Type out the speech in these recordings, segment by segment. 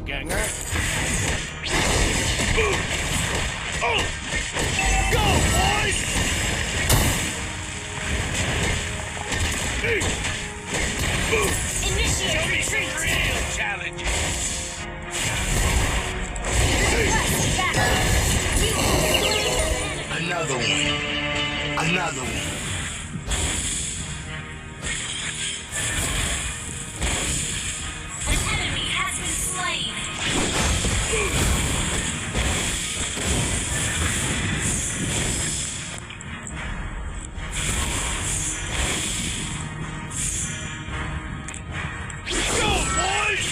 doppelganger. Go, boys! Initiate Show me retreat. some real challenges. Request backup. You have slain an enemy. Another one. Another one. An enemy has been slain. Go, boys!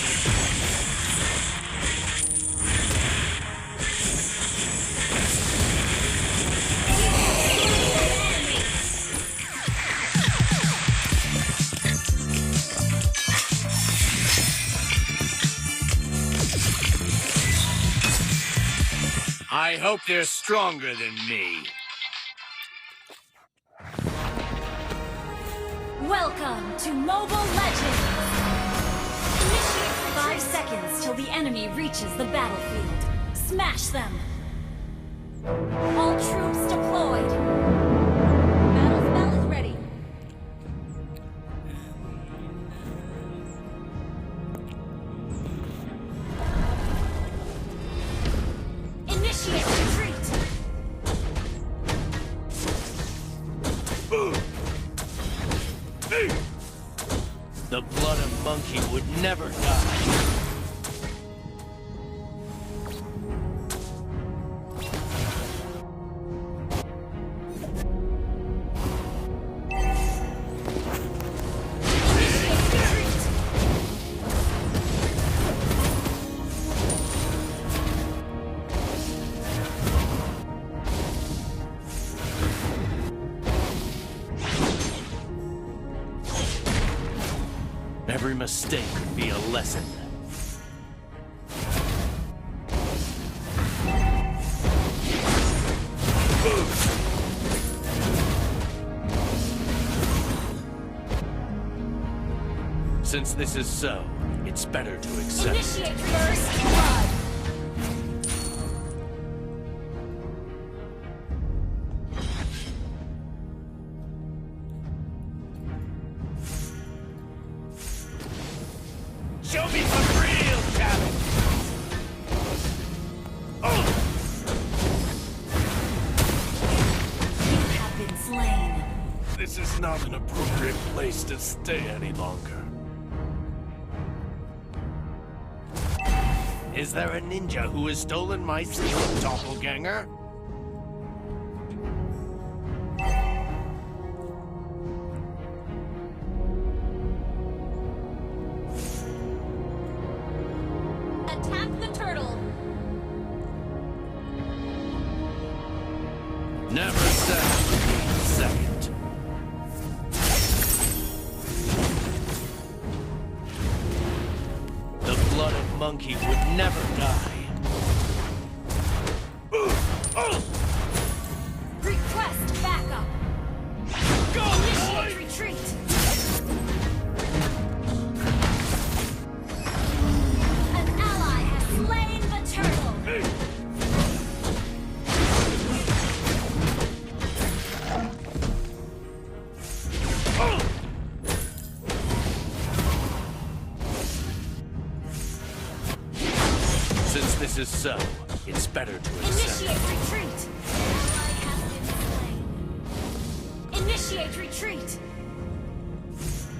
I hope they're stronger than me. Welcome to Mobile Legends! Initiate 5 seconds till the enemy reaches the battlefield. Smash them! All troops deployed! Battle spell is ready. Initiate retreat! The blood of monkey would never die. Every mistake could be a lesson. Since this is so, it's better to accept. Initiate first blood! Show me some real challenges. You have been slain. This is not an appropriate place to stay any longer. Is there a ninja who has stolen my skill of doppelganger? Attack the turtle! Never settle for being second. The blood of monkey would never die. Request backup! Go, Initiate boys! retreat! An ally has slain the turtle! Since this is so, it's better to accept. Initiate retreat! Ally has been slain. Initiate retreat!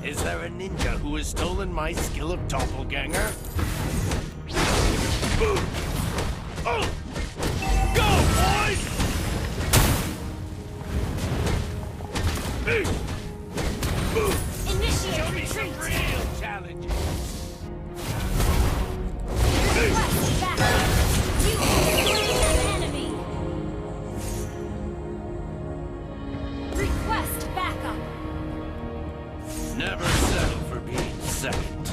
Is there a ninja who has stolen my skill of doppelganger? Go, boys! Initiate Show me some retreat! real challenges. Request backup! You have slain an enemy! Request backup! Never settle for being second.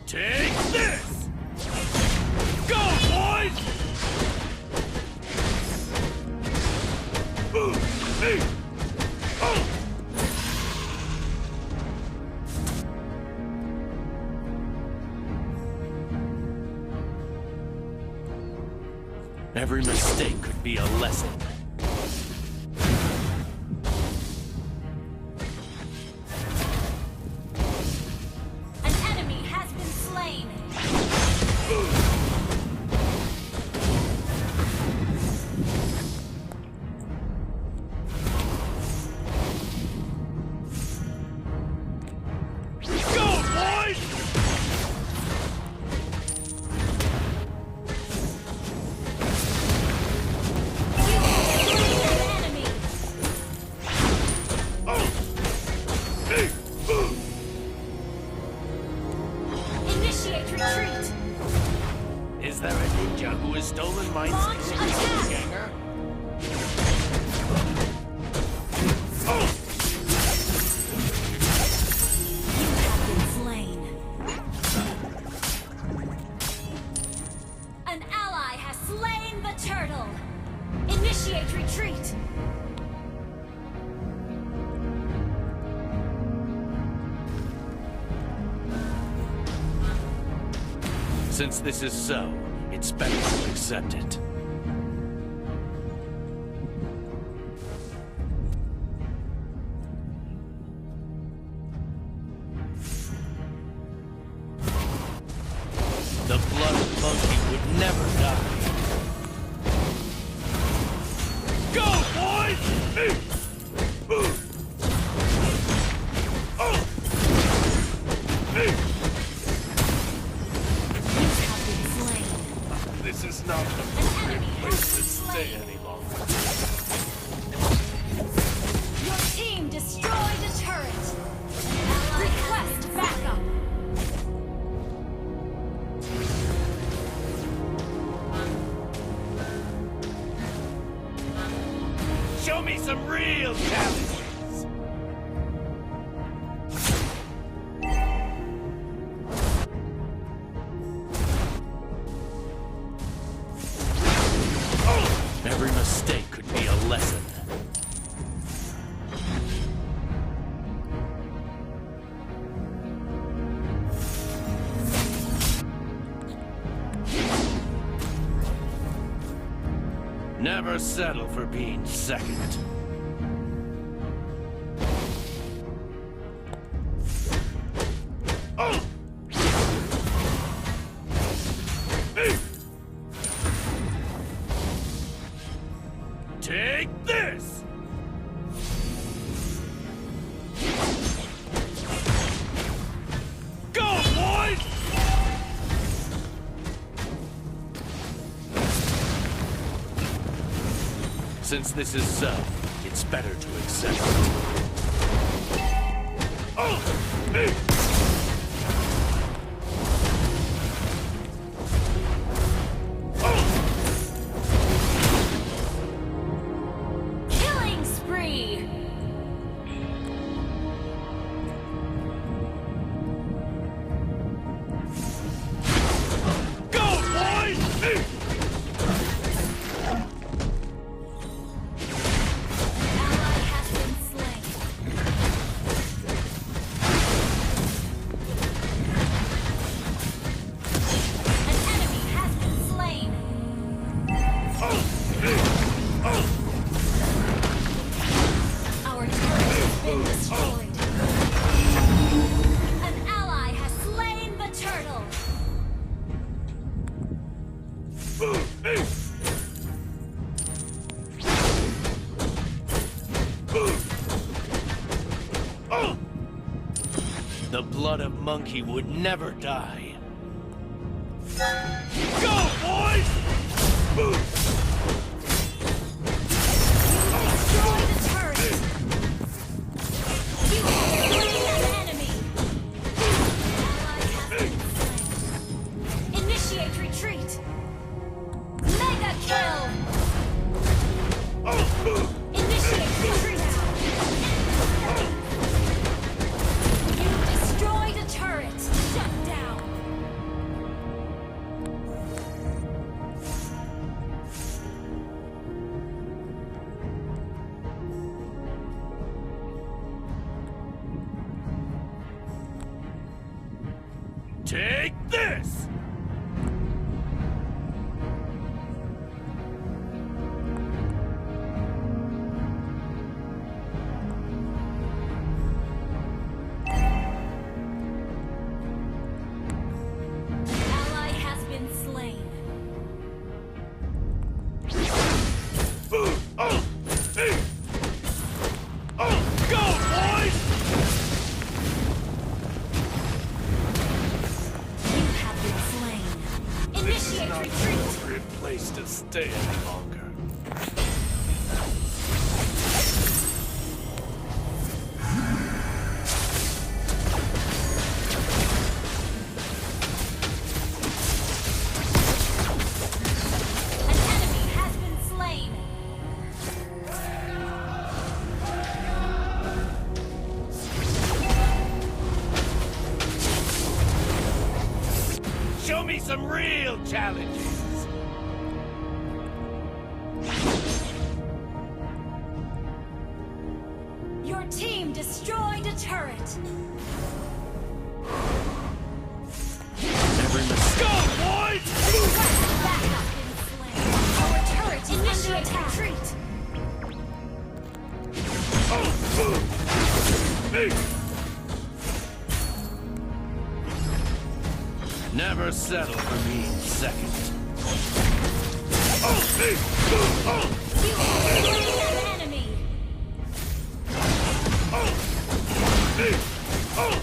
Take this! Every mistake could be a lesson. An enemy has been slain. Go, boys! Enemy. Initiate retreat. Is there a ninja who has stolen my Launch skill of attack. doppelganger? You have been slain. An ally has slain the turtle. Initiate retreat. Since this is so, it's better to accept it. The blood monkey would never die. Go, boys! You have been slain. This is not the An enemy place has to been stay slain. any longer. Your team destroyed a turret. Request backup. Show me some real challenges! Every mistake could be a lesson. Never settle for being second. Take this! Go, boys! Since this is so, it's better to accept it. Killing spree. Go, boys! Ally has been slain. An enemy has been slain. Our turret has been destroyed. An ally has slain the turtle. The blood of monkey would never die. Go, boys! Destroy the turret. You have slain an enemy. Ally has been slain. Initiate retreat. Mega kill. Initiate retreat. You destroyed a turret. Shut down. Take this! Ally has been slain. Oh! Hey! Oh! Go, boys! You have been slain. This is Initiate not an retreat. appropriate place to stay any longer. An enemy has been slain. Show me some real challenges! Your team destroyed a turret. Every mistake. Go, boys! That has been slain. Our turret is under attack. Retreat. Hey! Never settle for being second. Oh! Hey! Oh! You have slain an enemy. Hey! Oh!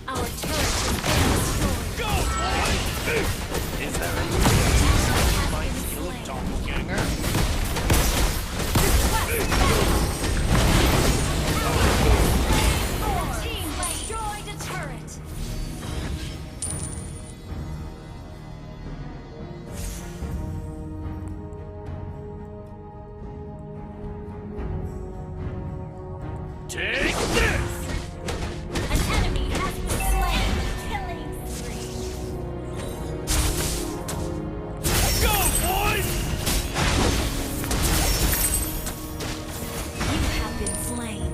Our turret has been destroyed. Go, boys! Hey! Is there any my skill of doppelganger? Our team destroyed a turret. Take this! An enemy has been slain. Killing spree. Go, boys! You have been slain.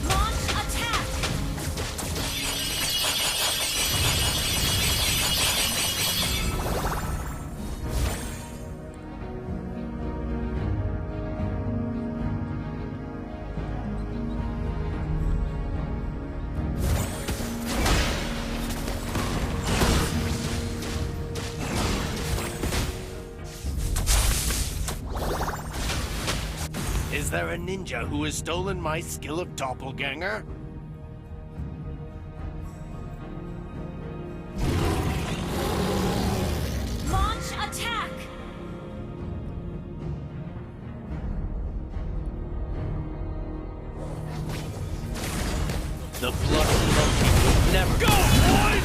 Launch attack. Is there a ninja who has stolen my skill of doppelganger? Launch attack. The bloody monkey would never Go, boys!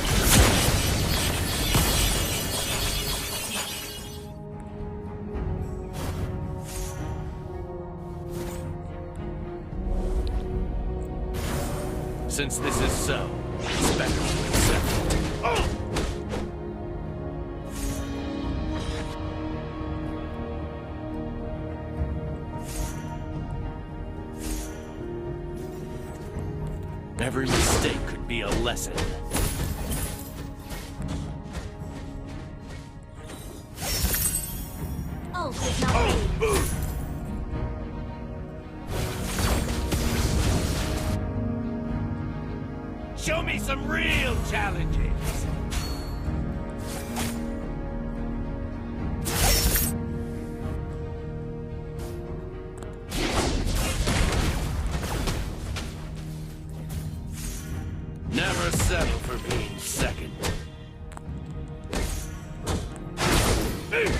Since this is so, it's better to accept it. Oh! Every mistake could be a lesson. Ult is not ready. Show me some real challenges! Never settle for being second. Hey!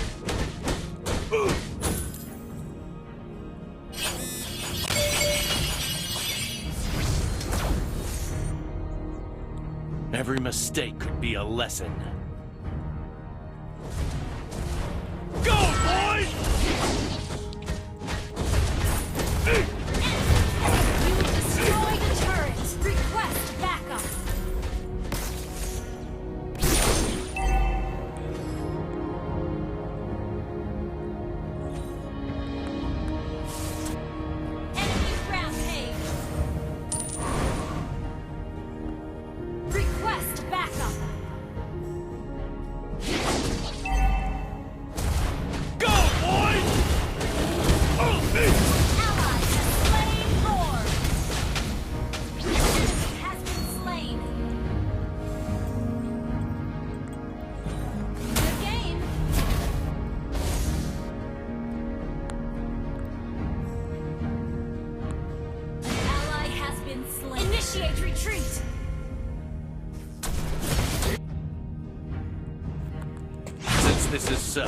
Every mistake could be a lesson. Go, boys! Hey! You destroyed a turret. Request backup. Since this is so,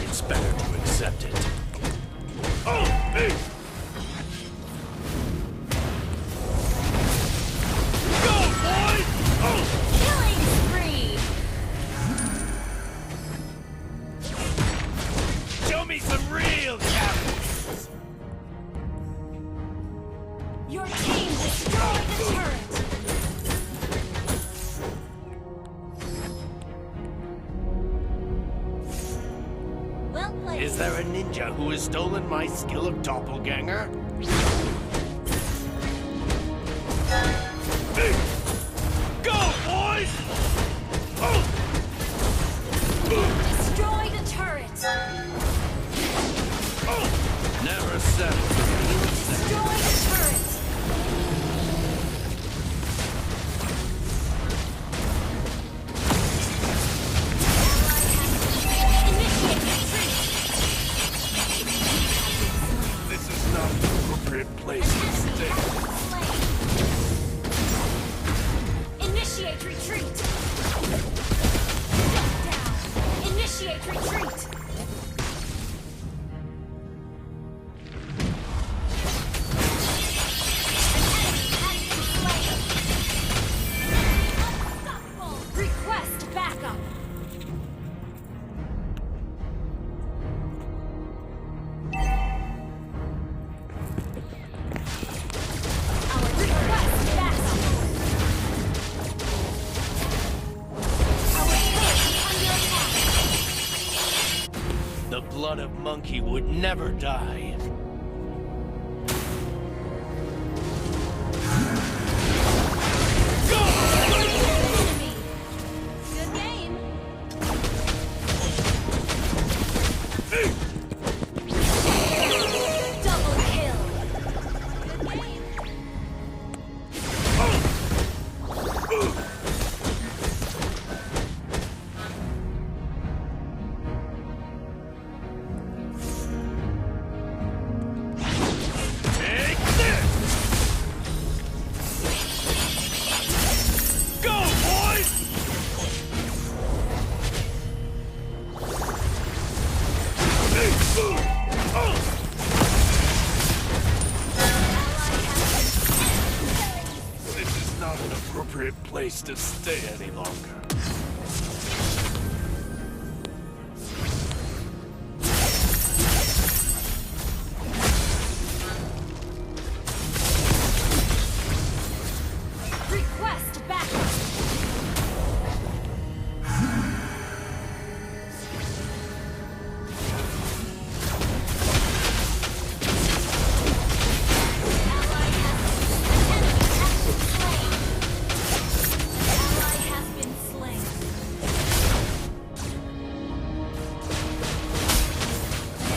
it's better to accept it. Oh, hey! Go, boys! Oh! Killing spree! Show me some real talent! Your team destroyed the turret! Well played. Is there a ninja who has stolen my skill of doppelganger? Hey! Go, boys! Oh! Destroy the turret! Oh! Never settle. Destroy the turret! Initiate retreat! This is not the appropriate place to stay. Initiate retreat! Shut down! Initiate retreat! Unstoppable! Request backup! Our request backup! Our turret is under attack! The blood of monkey would never die. Enemy! Good game! Double kill! Good game! Take this! Go, boys! This is not an appropriate place to stay any longer. Request backup! Ally has been slain.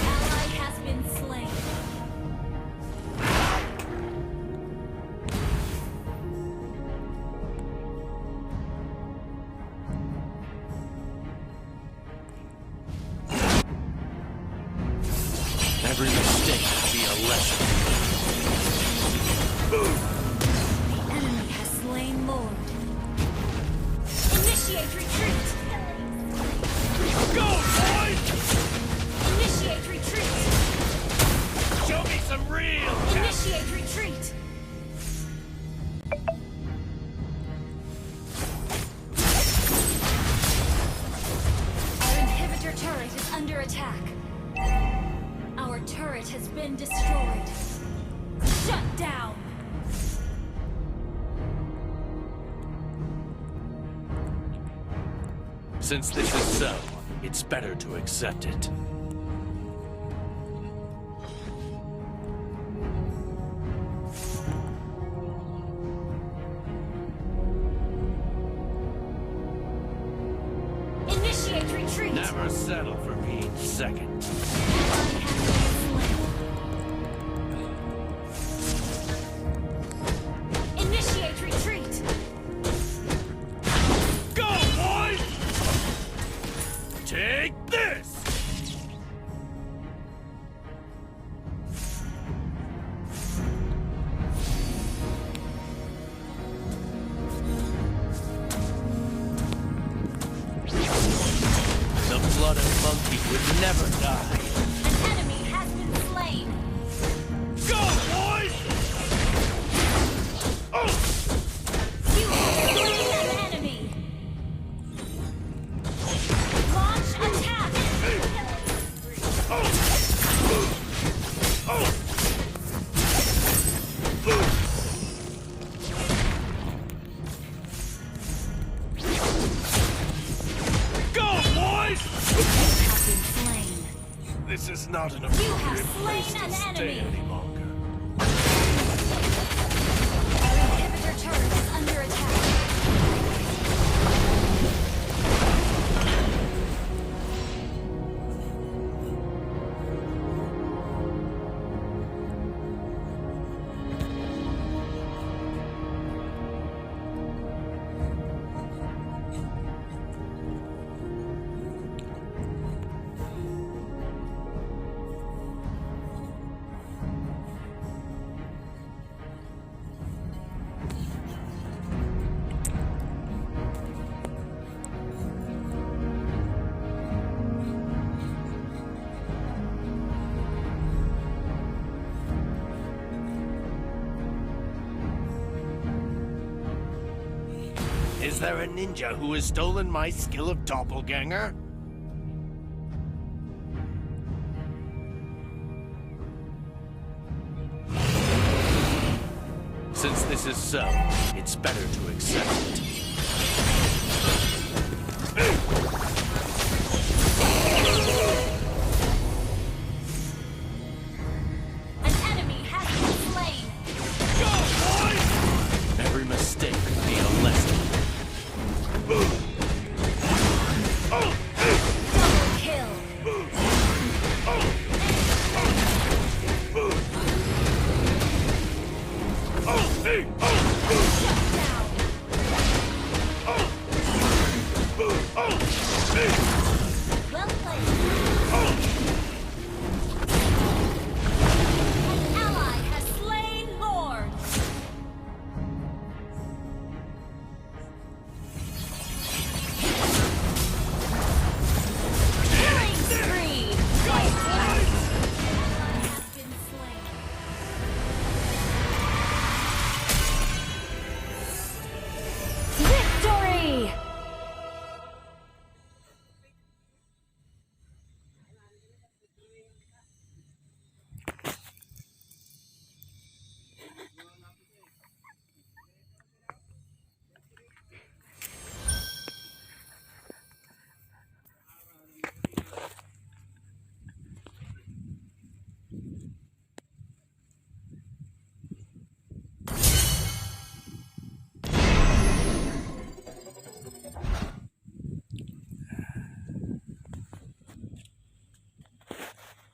Ally has been slain. Every mistake could be a lesson. The enemy has slain Lord. Initiate retreat! Go, boys! Initiate retreat! Show me some real talent! Initiate retreat! Our inhibitor turret is under attack. Our turret has been destroyed. Shut down! Since this is so, it's better to accept it. Initiate retreat! Never settle for being second. Ally has been slain. Initiate retreat! Go, boys! Take this! The blood thought a monkey would never die. An enemy has been slain. Go, boys! Oh! You have slain an enemy. Launch attack. Go, boys! You have been slain. This is not an have appropriate slain place to an stay enemy. any longer. Our inhibitor turret is under attack. Is there a ninja who has stolen my skill of doppelganger? Since this is so, it's better to accept it.